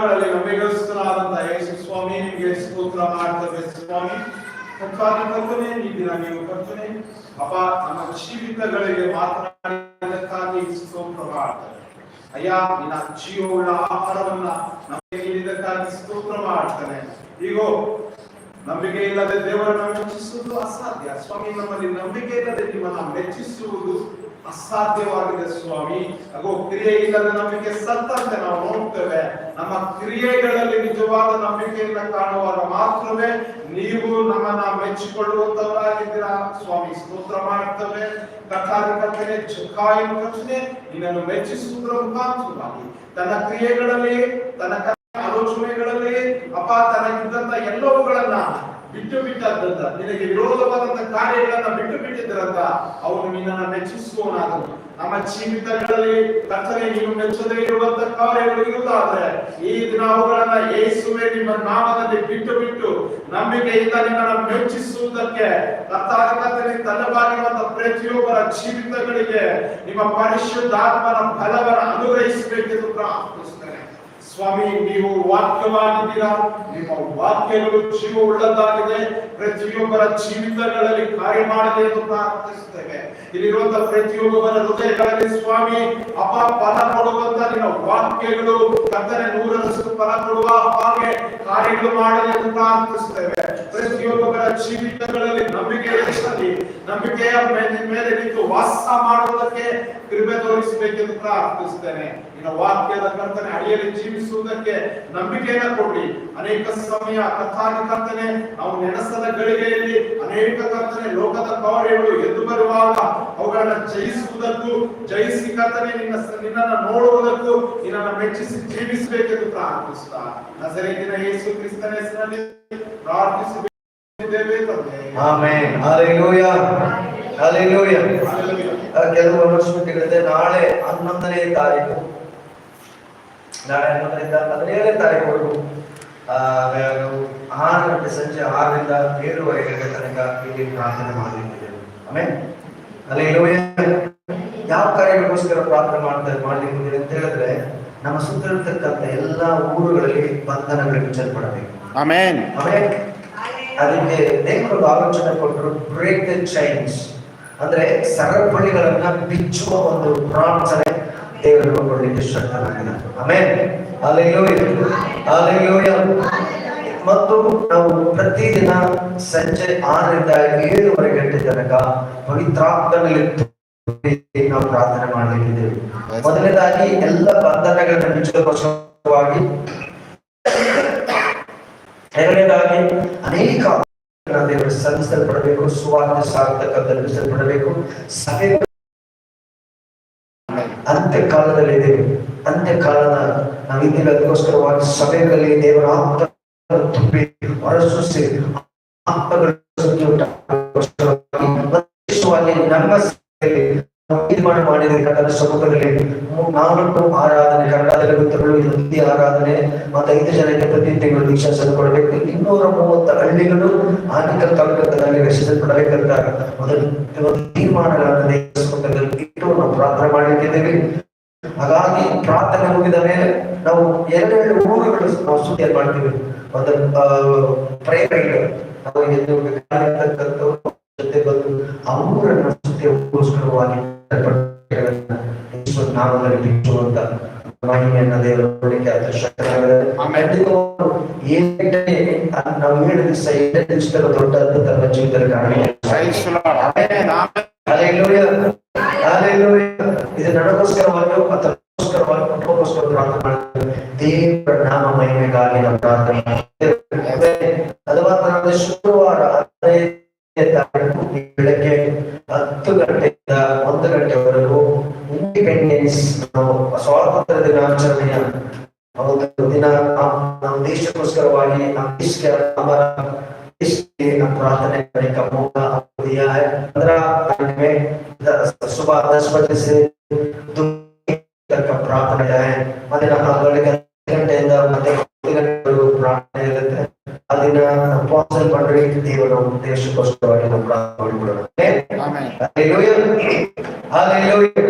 ನಂಬಿಗಸ್ತನಾದಂತಹ ಯೇಸು ಸ್ವಾಮಿ ನಿಮಗೆ ಸ್ತೋತ್ರ ಮಾಡ್ತೇವೆ ಸ್ವಾಮಿ. ಕರ್ತನೇ ಈ ದಿನ ನೀವು ಕರ್ತನೆ ಅಪ್ಪ ನಮ್ಮ ಜೀವಿತಗಳಿಗೆ ಮಾತನಾಡಿದ್ದಕ್ಕಾಗಿ ಸ್ತೋತ್ರ ಮಾಡ್ತೇವೆ ಅಯ್ಯ. ನಿನ್ನ ಜೀವವುಳ್ಳ ಆಹಾರವನ್ನ ನಮಗೆ ನೀಡಿದ್ದಕ್ಕಾಗಿ ಸ್ತೋತ್ರ ಮಾಡ್ತೇನೆ. ಈಗೋ ನಂಬಿಕೆ ಇಲ್ಲದೆ ದೇವರನ್ನು ಮೆಚ್ಚಿಸುವುದು ಅಸಾಧ್ಯ ಸ್ವಾಮಿ. ನಮ್ಮಲ್ಲಿ ನಂಬಿಕೆ ಇಲ್ಲದೆ ನಿಮ್ಮನ್ನ ಮೆಚ್ಚಿಸುವುದು ಅಸಾಧ್ಯವಾಗಿದೆ ಸ್ವಾಮಿ. ಹಾಗೂ ಕ್ರಿಯೆ ಇಲ್ಲದ ನಂಬಿಕೆ ಸತ್ತಂತೆ ನಾವು ನೋಡ್ತೇವೆ. ನಮ್ಮ ಕ್ರಿಯೆಗಳಲ್ಲಿ ನಿಜವಾದ ನಂಬಿಕೆಯಿಂದ ಕಾಣುವಾಗ ಮಾತ್ರವೇ ನೀವು ನಮ್ಮನ್ನ ಮೆಚ್ಚಿಕೊಳ್ಳುವಂತವರಾಗಿದ್ದೀರಾ ಸ್ವಾಮಿ. ಸ್ತೋತ್ರ ಮಾಡ್ತೇವೆ ಕಥಾಧಿಕರ್ತನೆ ಚುಕ್ಕಾಯಿನ ರಚನೆ ನಿನ್ನನ್ನು ಮೆಚ್ಚಿಸುವುದರ ಮುಖಾಂತರವಾಗಿ ತನ್ನ ಕ್ರಿಯೆಗಳಲ್ಲಿ ತನ್ನ ಆಲೋಚನೆಗಳಲ್ಲಿ ಅಪ್ಪ ತನಗಿದ್ದಂತ ಎಲ್ಲವುಗಳನ್ನ ಬಿಟ್ಟು ಬಿಟ್ಟದ್ದಂತ ನಿನಗೆ ವಿರೋಧವಾದಂತ ಕಾರ್ಯಗಳನ್ನ ಬಿಟ್ಟು ಬಿಟ್ಟಿದ್ರಂತ ಅವನು ನಿನ್ನನ್ನು ಮೆಚ್ಚಿಸುವವನಾದನು. ನಮ್ಮ ಜೀವಿತಗಳಲ್ಲಿ ಕರ್ತನೆ ನೀನು ಮೆಚ್ಚದೇ ಇರುವಂತ ಕಾರ್ಯಗಳು ಇರುವುದಾದ್ರೆ ಈ ದಿನ ಅವುಗಳನ್ನ ಯೇಸುವೆ ನಿಮ್ಮ ನಾಮದಲ್ಲಿ ಬಿಟ್ಟು ನಂಬಿಕೆಯಿಂದ ನಿನ್ನನ್ನು ಮೆಚ್ಚಿಸುವುದಕ್ಕೆ ಕರ್ತನೆ ತನ್ನವಾಗಿರುವಂತ ಪ್ರತಿಯೊಬ್ಬರ ಜೀವಿತಗಳಿಗೆ ನಿಮ್ಮ ಪರಿಶುದ್ಧಾತ್ಮನ ಬಲವನ್ನು ಅನುಗ್ರಹಿಸಬೇಕೆಂದು ಪ್ರಾರ್ಥಿಸುತ್ತೇನೆ ಸ್ವಾಮಿ. ನೀವು ವಾಕ್ಯವಾಗಿದ್ದೀರಾ, ನಿಮ್ಮ ವಾಕ್ಯಗಳು ಜೀವ ಉಳ್ಳದ್ದಾಗಿದೆ, ಪ್ರತಿಯೊಬ್ಬರ ಜೀವಿತಗಳಲ್ಲಿ ಕಾರ್ಯ ಮಾಡದೆ ಎಂದು ಪ್ರಾರ್ಥಿಸುತ್ತೇವೆ. ಇಲ್ಲಿರುವಂತಹ ಪ್ರತಿಯೊಬ್ಬರ ಹೃದಯಗಳಲ್ಲಿ ಸ್ವಾಮಿ ಅಪ್ಪ ಫಲ ಕೊಡುವಂತ ನಿಮ್ಮ ವಾಕ್ಯಗಳು ಕರ್ತನೆ 100ರಷ್ಟು ಫಲ ಕೊಡುವ ಹಾಗೆ ಕಾರ್ಯಗಳು ಮಾಡದೆ ಎಂದು ಪ್ರಾರ್ಥಿಸುತ್ತೇವೆ. ಪ್ರತಿಯೊಬ್ಬರ ಜೀವಿತಗಳಲ್ಲಿ ನಂಬಿಕೆ ಹೆಚ್ಚಲಿ, ನಂಬಿಕೆಯ ಮೇಲೆ ನಿಂತು ವಾಸ ಮಾಡುವುದಕ್ಕೆ ಕೃಪೆ ತೋರಿಸಬೇಕೆಂದು ಪ್ರಾರ್ಥಿಸುತ್ತೇನೆ. ನಿನ್ನ ವಾಕ್ಯದ ಕರ್ತನೆ ಅಡಿಯಲ್ಲಿ ಜೀವಿಸುವುದಕ್ಕೆ ನಂಬಿಕೆಯನ್ನು ಕೊಡಿ. ಅನೇಕ ಸಮಯ ಕರ್ತನೆ ನಾವು ನೆನಸದ ಗಳಿಗೆಯಲ್ಲಿ ಅನೇಕ ಕರ್ತನೆ ಲೋಕದ ಕಾರ್ಯಗಳು ಎದ್ದು ಬರುವಾಗ ಅವುಗಳನ್ನ ಜಯಿಸುವುದಕ್ಕೂ ಜಯಿಸಿ ಕರ್ತನೆ ನಿನ್ನನ್ನು ನೋಡುವುದಕ್ಕೂ ನಿನ್ನನ್ನು ಮೆಚ್ಚಿಸಿ ಜೀವಿಸಬೇಕೆಂದು ಪ್ರಾರ್ಥಿಸುತ್ತಾ ನಜರೇತಿನ ಯೇಸು ಕ್ರಿಸ್ತನ ಹೆಸರಿನಲ್ಲಿ ಪ್ರಾರ್ಥಿಸಿದ್ದೇವೆ ತಂದೆ. ಆಮೆನ್. Hallelujah hallelujah. ಕೆಲವು ವರ್ಷಗಳಿಂದ ನಾಳೆ 11ನೇ ತಾರೀಕು, ನಾಳೆ 11ರಿಂದ 17ನೇ ತಾರೀಕು 6 ಗಂಟೆ ಸಂಜೆ 6ರಿಂದ 7:30 ತನಕ ಇಲ್ಲಿ ಪ್ರಾರ್ಥನೆ ಮಾಡಲಿದ್ದೇವೆ. ಆಮೆನ್. ಹಲ್ಲೆಲೂಯಾ. ಯಾವ ಕಾರ್ಯಕ್ಕೋಸ್ಕರ ಪ್ರಾರ್ಥನೆ ಮಾಡ್ಲಿಕ್ಕೆ ಅಂತ ಹೇಳಿದ್ರೆ ನಮ್ಮ ಸುತ್ತಲಿರತಕ್ಕಂಥ ಎಲ್ಲಾ ಊರುಗಳಲ್ಲಿ ಬಂಧನಗಳು ಬಿಚ್ಚಲ್ಪಡಬೇಕು. Amen amen. ಅದಕ್ಕೆ ದೇವರು ಆಲೋಚನೆ ಕೊಟ್ಟರು, ಬ್ರೇಕ್ ದ ಚೈನ್ಸ್ ಅಂದ್ರೆ ಸರಪಳಿಗಳನ್ನ ಬಿಚ್ಚುವ ಒಂದು ಪ್ರಾರ್ಥನೆ ದೇವರು ಕೊಡಲಿಕ್ಕೆ ಶಕ್ತನಾಗಿದ್ದಾನೆ. ಆಮೆನ್. Hallelujah hallelujah. ಮತ್ತು ನಾವು ಪ್ರತಿದಿನ ಸಂಜೆ 6ರಿಂದ 7:30 ಗಂಟೆ ತನಕ ಪವಿತ್ರಾತ್ಮನಲ್ಲಿ ನಾವು ಪ್ರಾರ್ಥನೆ ಮಾಡಲಿಕ್ಕಿದ್ದೇವೆ. ಮೊದಲನೇದಾಗಿ ಎಲ್ಲ ಬಂಧನಗಳನ್ನು ಬಿಚ್ಚುವುದಕ್ಕೋಸ್ಕರವಾಗಿ, ಎರಡನೇದಾಗಿ ಅನೇಕ ದೇವರು ಸಲ್ಲಿಸಲ್ಪಡಬೇಕು, ಸುವಾರ್ತೆ ಸಾರ್ಥಕ ತಲುಪಿಸಲ್ಪಡಬೇಕು. ಸಭೆ ಅಂತ್ಯಕಾಲದಲ್ಲಿ ಇದ್ದೇವೆ, ಅಂತ್ಯಕಾಲದ ನಾವಿದ್ದೇವೆ. ಅದಕ್ಕೋಸ್ಕರವಾಗಿ ಸಭೆಗಳಲ್ಲಿ ದೇವರ ಆತ್ಮ ತುಂಬಿ ಹೊರಸೂಸಿ ನಮ್ಮ ತೀರ್ಮಾನ ಮಾಡಿದ ಕನ್ನಡ ಸಮೂಹದಲ್ಲಿ 4 ಆರಾಧನೆ, ಕನ್ನಡದಲ್ಲಿ ಗೊತ್ತುಗಳು, ಹಿಂದಿ ಆರಾಧನೆ ಮತ್ತು 5 ಜನಕ್ಕೆ ಪ್ರತಿ ತಿಂಗಳು ದೀಕ್ಷಾಸನ ಕೊಡಬೇಕು. 230 ಹಳ್ಳಿಗಳು ಆರ್ಥಿಕ ತಾಲೂಕದಲ್ಲಿ ರಚಿಸಲ್ಪಡಬೇಕಂತ ಮೊದಲು ತೀರ್ಮಾನಗಳನ್ನು ಇಟ್ಟು ನಾವು ಪ್ರಾರ್ಥನೆ ಮಾಡಲಿಕ್ಕಿದ್ದೇವೆ. ಹಾಗಾಗಿ ಪ್ರಾರ್ಥನೆ ಮುಗಿದ ಮೇಲೆ ನಾವು 2 ಊರುಗಳು ನಾವು ಸುದ್ದಿಯನ್ನು ಮಾಡ್ತೀವಿ. ಒಂದು ಪ್ರೇರಣೆ ನಾವು ಜೊತೆ ಬಂದು ಆ ಊರನ್ನು ಸುದ್ದಿಗೋಸ್ಕರವಾಗಿ ನಾಮದಲ್ಲಿ ಬಿಚ್ಚುವಂತ ಮಹಿಮೆಯನ್ನ ದೇವರು ನೋಡಲಿಕ್ಕೆ ಅದೃಷ್ಟವಾಗಿದೆ. ನಾವು 7 ದಿವಸದ ದೊಡ್ಡ ಅದ್ಭುತ ನಮ್ಮ ಜೀವಿತದಲ್ಲಿ ಇದು ನನಗೋಸ್ಕರವನ್ನು ಅಥವಾ ಕುಟುಂಬಕ್ಕೋಸ್ಕರ ಪ್ರಾರ್ಥನೆ ಮಾಡ್ತೇವೆ. ದೇವರ ನಾಮ ಮಹಿಮೆಗಾಗಿ ನಾವು ಪ್ರಾರ್ಥನೆ ಮಾಡ್ತೇವೆ. ಅದು ಮಾತ್ರ ಶುಕ್ರವಾರ ಬೆಳಗ್ಗೆ 10 ಗಂಟೆಯಿಂದ 1 ಗಂಟೆವರೆಗೂ ಇಂಡಿಪೆಂಡೆನ್ಸ್ ಸ್ವಾತಂತ್ರ್ಯ ದಿನಾಚರಣೆಯ ಒಂದು ದಿನ ನಮ್ಮ ದೇಶಕ್ಕೋಸ್ಕರವಾಗಿ ನಮ್ಮ ದೇಶಕ್ಕೆ प्रार्थना करने का मौका आपको दिया है। 15 में सुबह 10 बजे से 2 तक का प्रार्थना है। मध्य ಗಂಟೆಯಿಂದ ಮತ್ತೆ 10 ಗಂಟೆವರೆಗೂ ಪ್ರಾರ್ಥನೆ ಇರುತ್ತೆ. ಅದನ್ನ ಅಪೊಸ್ತಲ ಪಂಡ್ರಿ ದೇವರ ಉದ್ದೇಶಕ್ಕೋಸ್ಕರವಾಗಿ ನಾವು ಪ್ರಾರ್ಥನೆ ಮಾಡಿಕೊಳ್ಳೋಣ. ಆಮೆನ್. Hallelujah hallelujah.